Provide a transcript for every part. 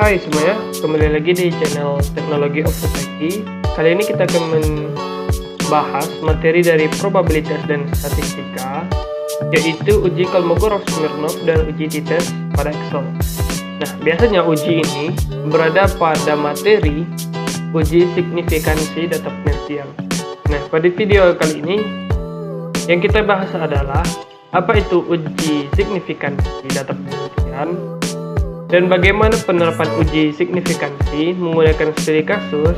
Hai semuanya, kembali lagi di channel Teknologi of Society. Kali ini kita akan membahas materi dari probabilitas dan statistika, yaitu uji Kolmogorov-Smirnov dan uji t-test pada Excel. Nah, biasanya uji ini berada pada materi uji signifikansi data penelitian. Nah, pada video kali ini yang kita bahas adalah apa itu uji signifikansi data penelitian dan bagaimana penerapan uji signifikansi menggunakan studi kasus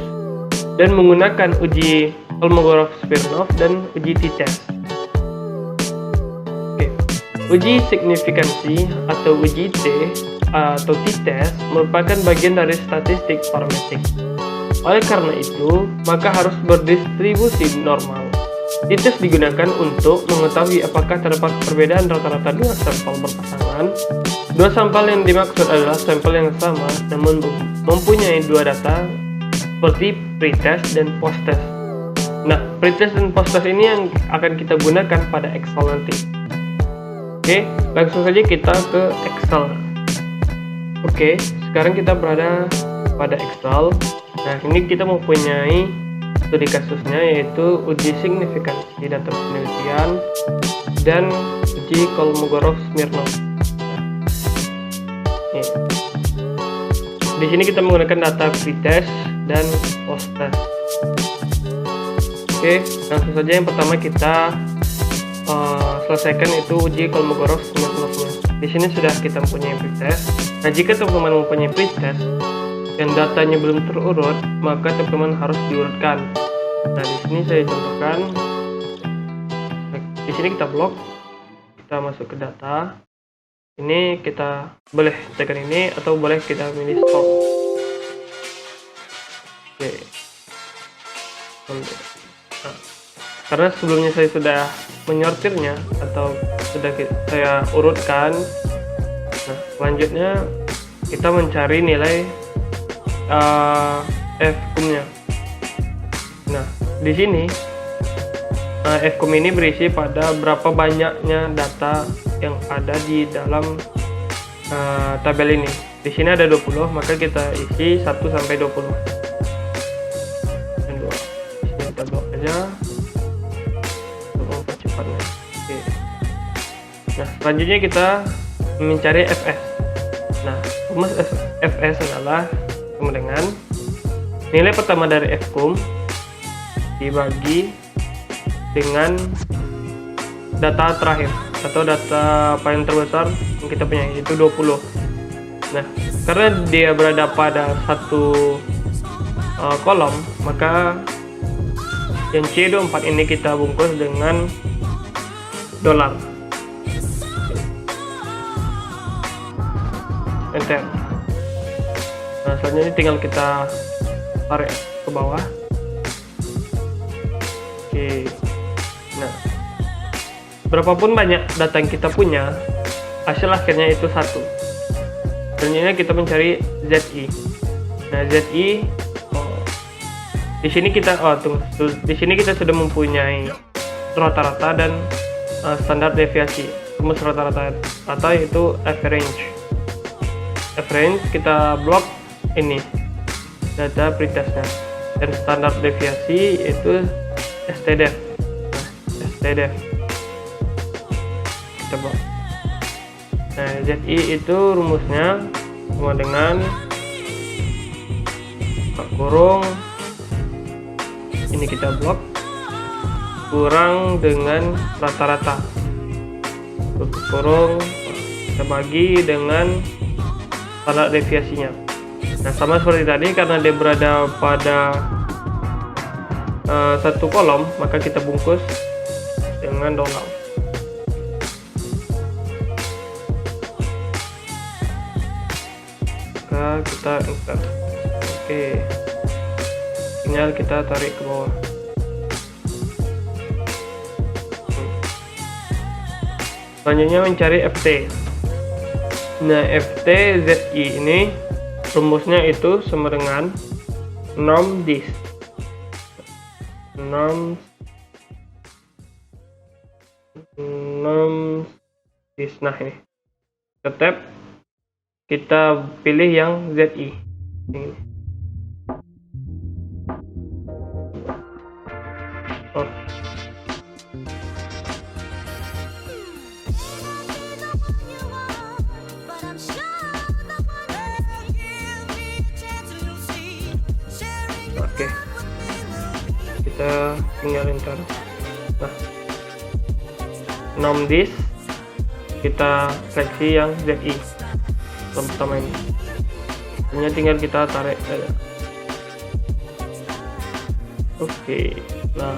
dan menggunakan uji Kolmogorov-Smirnov dan uji t-test. Oke. Uji signifikansi atau uji atau t-test merupakan bagian dari statistik parametrik. Oleh karena itu, maka harus berdistribusi normal. T-test digunakan untuk mengetahui apakah terdapat perbedaan rata-rata dua sampel berpasangan. Dua sampel yang dimaksud adalah sampel yang sama namun mempunyai dua data seperti pretest dan posttest. Nah, pretest dan posttest ini yang akan kita gunakan pada Excel nanti. Oke, langsung saja kita ke Excel. Oke, sekarang kita berada pada Excel. Nah, ini kita mempunyai studi kasusnya, yaitu uji signifikansi data penelitian dan uji Kolmogorov-Smirnov. Di sini kita menggunakan data pretest dan posttest. Oke, langsung saja yang pertama kita selesaikan itu uji Kolmogorov-Smirnovnya. Di sini sudah kita mempunyai pretest. Nah, jika teman-teman mempunyai pretest dan datanya belum terurut, maka teman-teman harus diurutkan. Nah, di sini saya contohkan. Di sini kita blok, kita masuk ke data. Ini kita boleh tekan ini atau boleh kita milih stop. Oke. Nah, karena sebelumnya saya sudah menyortirnya atau sudah saya urutkan. Nah, selanjutnya kita mencari nilai F-cum-nya. Nah, di sini F-cum ini berisi pada berapa banyaknya data yang ada di dalam tabel ini. Di sini ada 20, maka kita isi 1 sampai 20. Dan 2. Di sini kita blok aja untuk mempercepatnya. Oke. Nah, selanjutnya kita mencari FS. Nah, rumus FS adalah sama dengan nilai pertama dari F-cum dibagi dengan data terakhir atau data paling terbesar yang kita punya, yaitu 20. Nah, karena dia berada pada satu kolom, maka yang C24 ini kita bungkus dengan dolar. Enter. Nah, selanjutnya tinggal kita tarik ke bawah. Oke. Nah, berapapun banyak data yang kita punya, hasil akhirnya itu 1. Selanjutnya kita mencari ZI. Nah, ZI di sini kita di sini kita sudah mempunyai rata-rata dan standar deviasi. Rumus rata-rata yaitu average. Average kita blok ini data pretestnya, dan standar deviasi yaitu STDEV. Nah, STDEV kita blok. Nah, ZI itu rumusnya sama dengan kurung ini kita blok kurang dengan rata-rata, tutup kurung kita bagi dengan standar deviasinya. Nah, sama seperti tadi, karena dia berada pada satu kolom, maka kita bungkus dengan dolar. Maka kita enter. Oke, tinggal kita tarik ke bawah. Selanjutnya mencari FT. Nah, FT ZI ini rumusnya itu sama dengan norm dis. Norm dis. Nah, ini ke tab kita pilih yang ZI ini. Oh. Oke, kita tinggal enter. Nah, nom disk kita seleksi yang ZI yang pertama ini. Hanya tinggal kita tarik saja. Oke, nah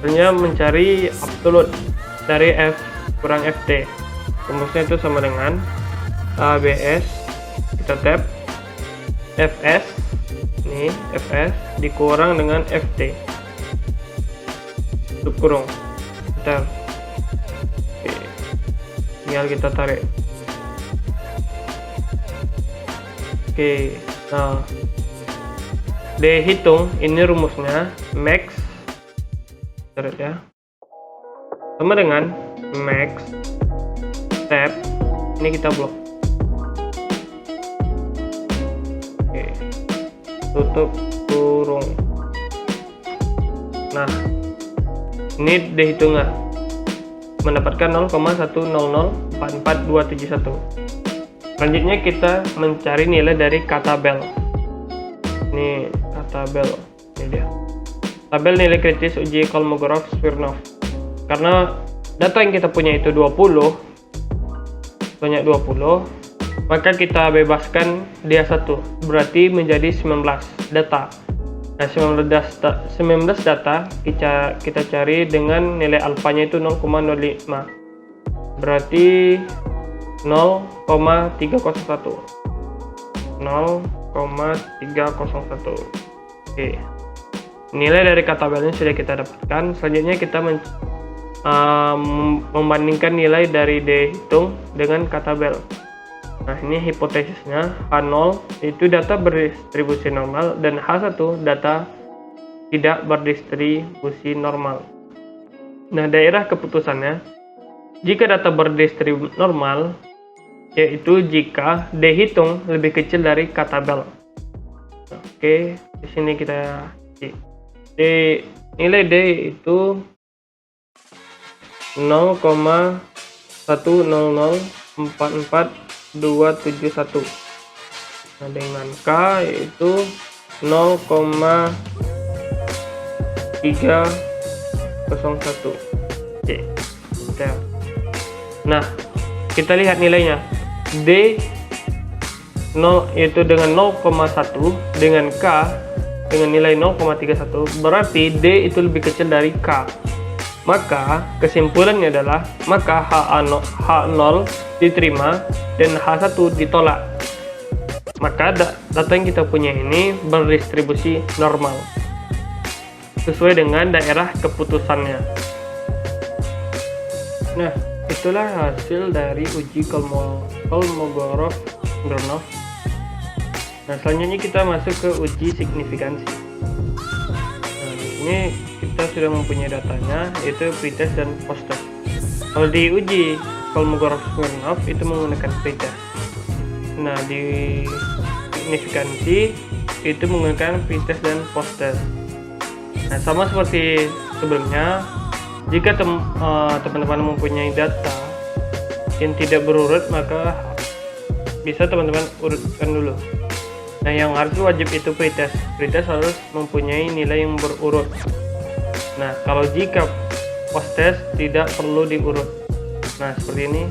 selanjutnya mencari absolute dari F kurang FT. Rumusnya itu sama dengan ABS, kita tab FS, ini FS dikurang dengan FT, tutup kurung, enter. Oke, tinggal kita tarik. Oke, nah dihitung ini rumusnya max tarik ya, sama dengan max tab, ini kita blok. Oke, tutup kurung. Nah, ini dihitungnya mendapatkan 0,10044,271. Selanjutnya kita mencari nilai dari katabel. Ini katabel, ini dia. Tabel nilai kritis uji Kolmogorov-Smirnov. Karena data yang kita punya itu 20, banyak 20, maka kita bebaskan dia 1, berarti menjadi 19 data. Nah, 19 data kita cari dengan nilai alfanya itu 0,05, berarti 0,301. 0,301. Oke, nilai dari katabelnya sudah kita dapatkan. Selanjutnya kita membandingkan nilai dari dihitung dengan katabel. Nah, ini hipotesisnya H0 itu data berdistribusi normal dan H1 data tidak berdistribusi normal. Nah, daerah keputusannya jika data berdistribusi normal, yaitu jika dihitung lebih kecil dari katabel. Oke, di sini kita nilai D itu 0,10044,271. Nah, dengan K yaitu 0,301. Oke, nah kita lihat nilainya. D 0 yaitu dengan 0,1 dengan K dengan nilai 0,31, berarti D itu lebih kecil dari K. Maka kesimpulannya adalah maka H0 diterima dan H1 ditolak. Maka data yang kita punya ini berdistribusi normal sesuai dengan daerah keputusannya. Nah, itulah hasil dari uji Kolmogorov-Smirnov. Nah, selanjutnya kita masuk ke uji signifikansi. Nah, di sini kita sudah mempunyai datanya, yaitu pretest dan post-test. Kalau di uji Kolmogorov-Smirnov itu menggunakan pretest. Nah, di signifikansi itu menggunakan pretest dan post-test. Nah, sama seperti sebelumnya, jika teman-teman mempunyai data yang tidak berurut, maka bisa teman-teman urutkan dulu. Nah, yang harus wajib itu pretest. Pretest harus mempunyai nilai yang berurut. Nah, kalau jika post-test tidak perlu diurut. Nah, seperti ini.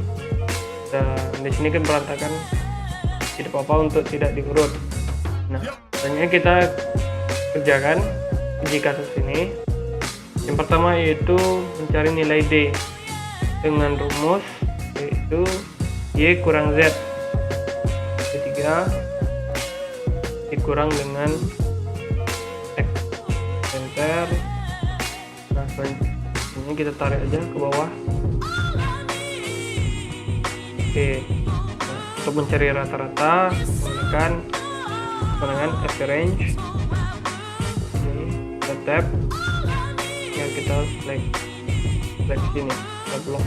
Dan di sini kan berantakan, tidak apa-apa untuk tidak diurut. Nah, selanjutnya kita kerjakan uji kasus ini. Yang pertama yaitu mencari nilai D dengan rumus yaitu Y kurang Z. Ketiga, dikurang dengan X. Enter. Nah, selanjutnya kita tarik aja ke bawah. Oke. Nah, untuk mencari rata-rata menggunakan average. Ini kita tab. Yang kita select sini, kita blok.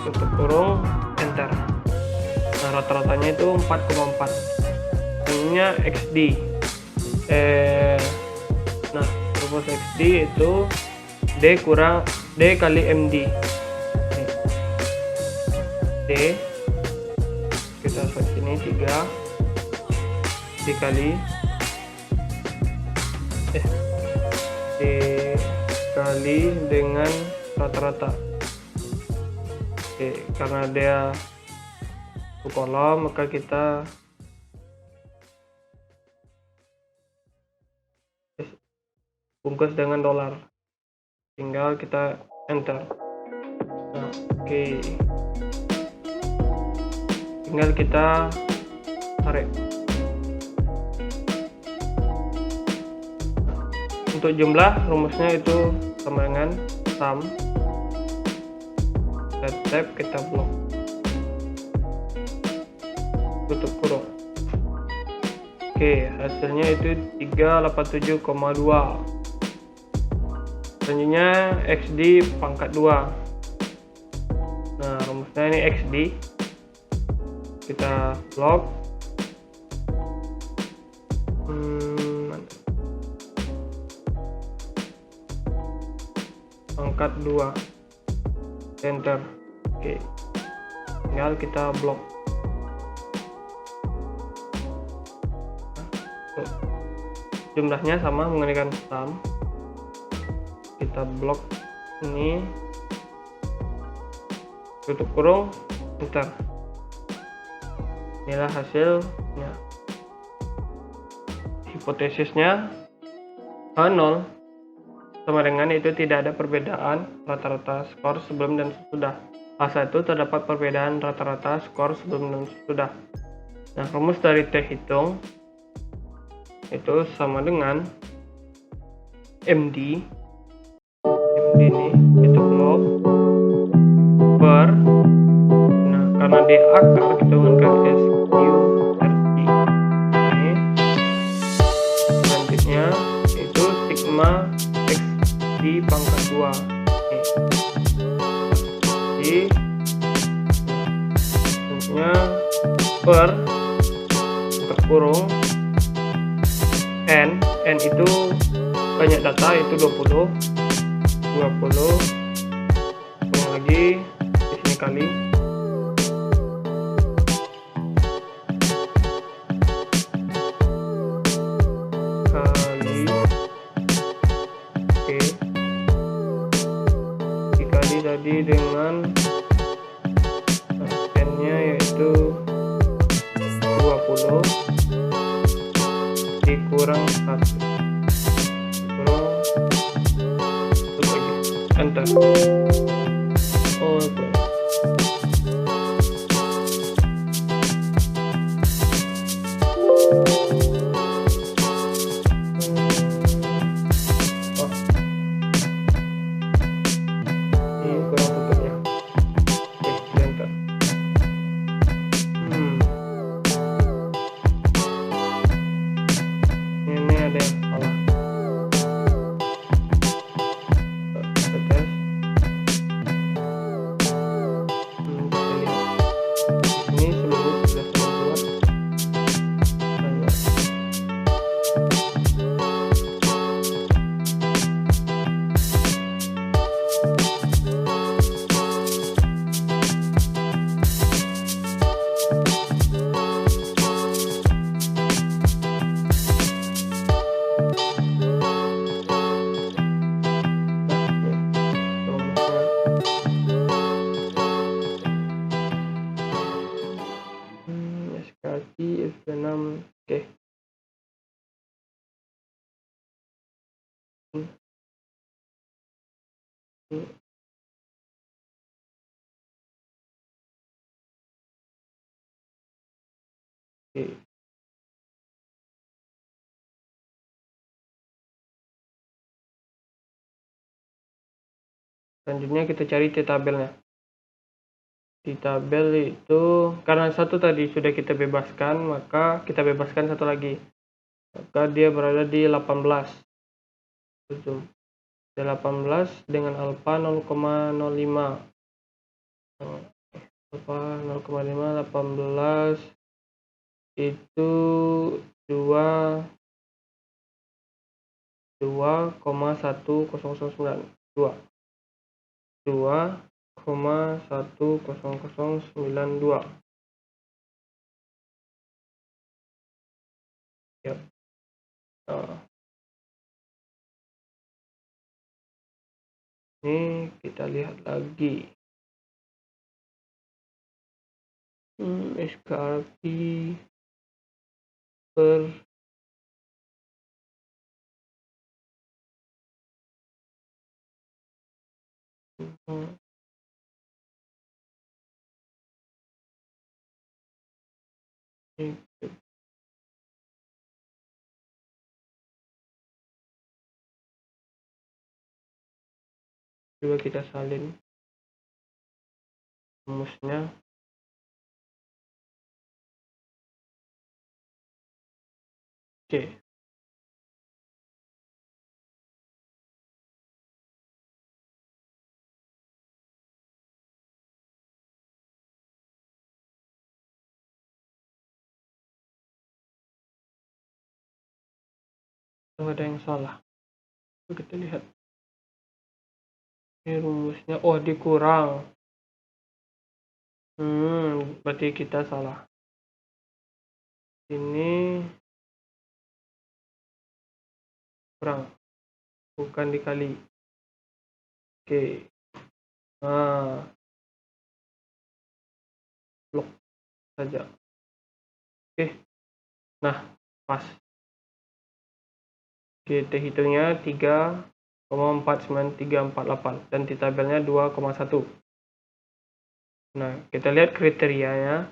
tutup kurung, enter. Nah, rata-ratanya itu 4,4. Selanjutnya XD. Nah, rumus XD itu D kali MD. D kita set sini 3 dikali dikali dengan rata-rata. Oke, karena dia satu kolom maka kita bungkus dengan dolar, tinggal kita enter. Nah, oke, tinggal kita tarik. Untuk jumlah rumusnya itu sama dengan sum tab kita blok, tutup kurung. Oke, hasilnya itu 387,2. Selanjutnya XD pangkat 2. Nah, rumusnya ini XD, kita blok pangkat 2, enter. Oke, tinggal kita blok. Jumlahnya sama menggunakan sum, kita blok ini, tutup kurung, enter. Inilah hasilnya. Hipotesisnya H0 sama dengan itu tidak ada perbedaan rata-rata skor sebelum dan sesudah. H1 terdapat perbedaan rata-rata skor sebelum dan sesudah. Nah, rumus dari T hitung itu sama dengan MD ini kita blok per, nah karena dia akar kita menggunakan SQRT ini. Selanjutnya itu sigma XD pangkat 2 ini. Selanjutnya per kurung N itu banyak data, itu 20 kurung lagi di sini kali oke, dikali tadi dengan N nya yaitu 20 dikurang 1 kurang lagi, enter. Oke. Ini kurang tutupnya. Oke, enter. Ini ada yang salah. Kita tes. Kita lihat. Ini seluruh sudah saya buat. Banyak. SKT F6. Oke. Oke. Selanjutnya kita cari T tabelnya. Di tabel itu karena satu tadi sudah kita bebaskan, maka kita bebaskan satu lagi, maka dia berada di 18. 18 dengan alfa 0,05. 0,5 18 itu 2,10092 2,10092. Ya. Ini kita lihat lagi. SKRP per coba kita salin rumusnya. Oke. Ada yang salah. Coba kita lihat. Ini rumusnya, oh dikurang. Berarti kita salah. Ini kurang, bukan dikali. Oke. Nah, blok saja. Oke. Nah, pas. Kita hitungnya 3,49348 dan di tabelnya 2,1. Nah, kita lihat kriterianya,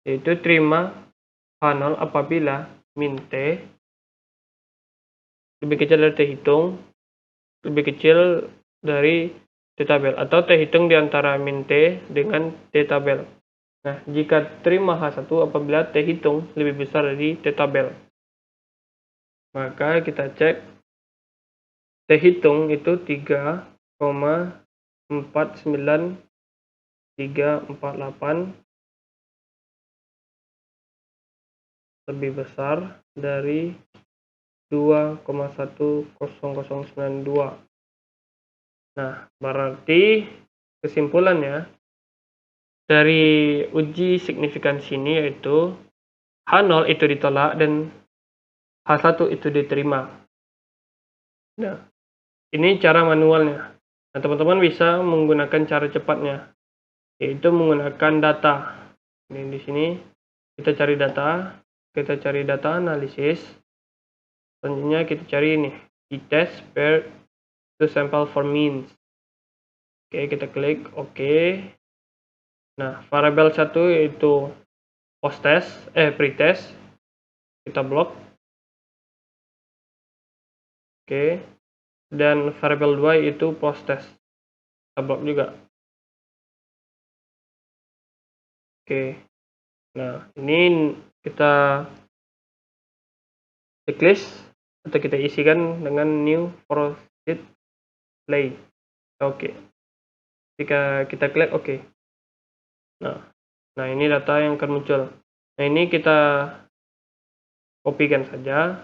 yaitu terima H0 apabila min T lebih kecil dari T hitung, lebih kecil dari T tabel, atau T hitung di antara min T dengan T tabel. Nah, jika terima H1 apabila T hitung lebih besar dari T tabel, maka kita cek T hitung itu 3,49348 lebih besar dari 2,10092. Nah, berarti kesimpulannya dari uji signifikansi ini yaitu H0 itu ditolak dan H1 itu diterima. Nah, ini cara manualnya. Nah, teman-teman bisa menggunakan cara cepatnya, yaitu menggunakan data. Ini di sini kita cari data analisis. Selanjutnya kita cari ini t-test paired to sample for means. Oke, kita klik OK. Nah, variabel 1 yaitu pretest, kita blok. Oke. Dan variabel 2 yaitu posttest, kita blok juga. Oke. Nah, ini kita checklist atau kita isikan dengan new proceed play. Oke. Jika kita klik OK. Nah, ini data yang akan muncul. Nah, ini kita kopikan saja.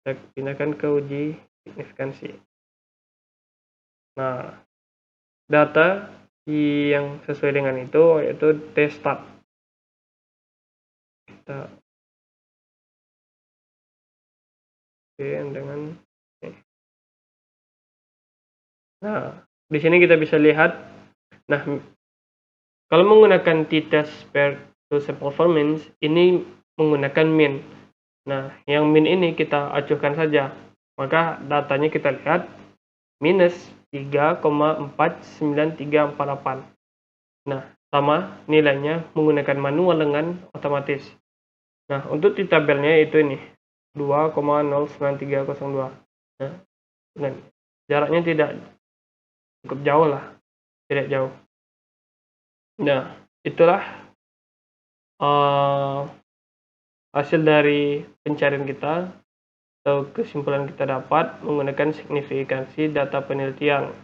Kita pindahkan ke uji signifikansi. Nah, data yang sesuai dengan itu yaitu t-start. Kita dengan Nah, di sini kita bisa lihat. Nah, kalau menggunakan t-test paired to sample for means, ini menggunakan min. Nah, yang min ini kita acuhkan saja. Maka datanya kita lihat minus 3,49348. Nah, sama nilainya menggunakan manual dengan otomatis. Nah, untuk di tabelnya itu ini 2,09302. Nah, jaraknya tidak cukup jauh lah, tidak jauh. Nah, itulah hasil dari pencarian kita atau kesimpulan kita dapat menggunakan signifikansi data penelitian.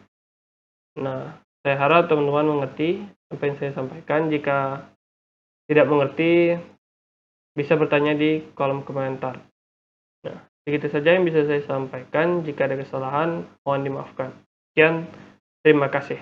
Nah, saya harap teman-teman mengerti apa yang saya sampaikan. Jika tidak mengerti, bisa bertanya di kolom komentar. Nah, begitu saja yang bisa saya sampaikan. Jika ada kesalahan, mohon dimaafkan. Sekian, terima kasih.